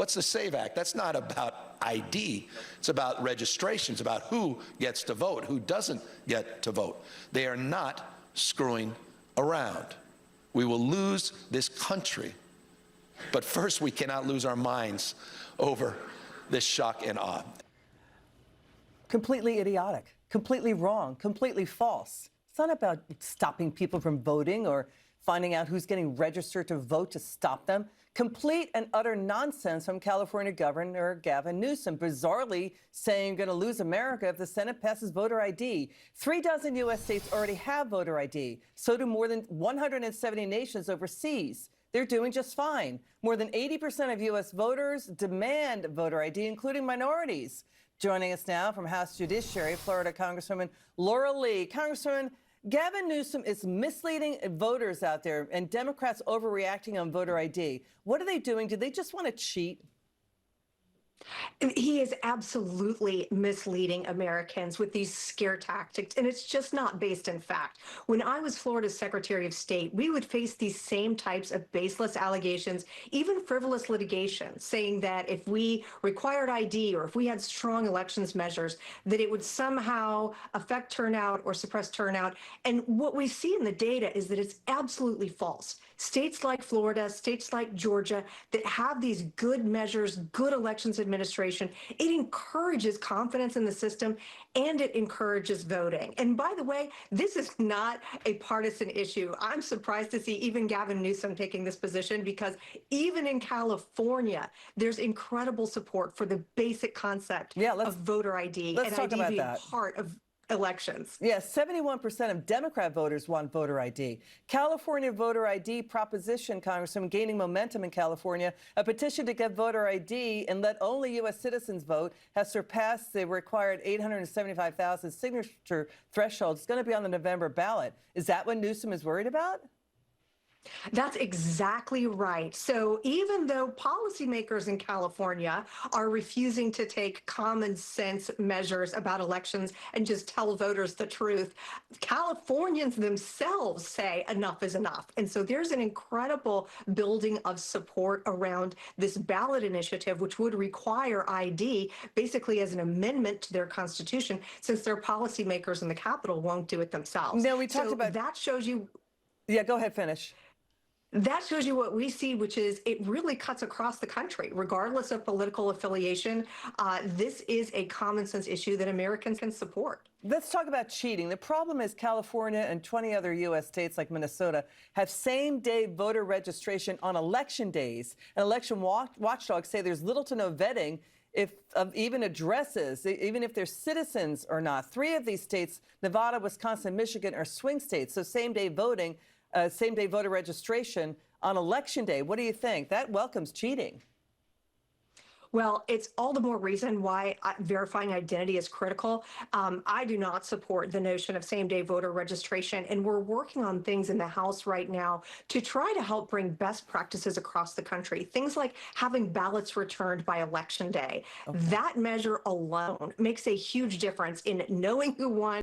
What's the SAVE Act? That's not about ID. It's about registration. It's about who gets to vote, who doesn't get to vote. They are not screwing around. We will lose this country. But first, we cannot lose our minds over this shock and awe. Completely idiotic, completely wrong, completely false. It's not about stopping people from voting or finding out who's getting registered to vote to stop them. Complete and utter nonsense from California Governor Gavin Newsom, bizarrely saying you're going to lose America if the Senate passes voter ID. 3 dozen U.S. states already have voter ID. So do more than 170 nations overseas. They're doing just fine. More than 80% of U.S. voters demand voter ID, including minorities. Joining us now from House Judiciary, Florida Congresswoman Laurel. Congresswoman, Gavin Newsom is misleading voters out there, and Democrats overreacting on voter ID. What are they doing? Do they just want to cheat? He is absolutely misleading Americans with these scare tactics, and it's just not based in fact. When I was Florida's Secretary of State, we would face these same types of baseless allegations, even frivolous litigation, saying that if we required ID or if we had strong elections measures, that it would somehow affect turnout or suppress turnout. And what we see in the data is that it's absolutely false. States like Florida, states like Georgia that have these good measures, good elections administration, it encourages confidence in the system and it encourages voting. And by the way, this is not a partisan issue. I'm surprised to see even Gavin Newsom taking this position, because even in California, there's incredible support for the basic concept of voter ID and ID being part of elections. Yes, 71% of Democrat voters want voter ID. California voter ID proposition, Congressman, gaining momentum in California. A petition to get voter ID and let only U.S. citizens vote has surpassed the required 875,000 signature threshold. It's going to be on the November ballot. Is that what Newsom is worried about? That's exactly right. So even though policymakers in California are refusing to take common sense measures about elections and just tell voters the truth, Californians themselves say enough is enough. And so there's an incredible building of support around this ballot initiative, which would require ID basically as an amendment to their constitution, since their policymakers in the Capitol won't do it themselves. No, we talked about that. Shows you. Yeah, go ahead, finish. That shows you what we see, which is it really cuts across the country, regardless of political affiliation. This is a common sense issue that Americans can support. Let's talk about cheating. The problem is California and 20 other U.S. states like Minnesota have same-day voter registration on election days. And election watchdogs say there's little to no vetting of even addresses, even if they're citizens or not. 3 of these states, Nevada, Wisconsin, Michigan, are swing states. So same-day voting, same-day voter registration on election day. What do you think? That welcomes cheating. Well, it's all the more reason why verifying identity is critical. I do not support the notion of same-day voter registration, and we're working on things in the House right now to try to help bring best practices across the country. Things like having ballots returned by Election Day. Okay. That measure alone makes a huge difference in knowing who won.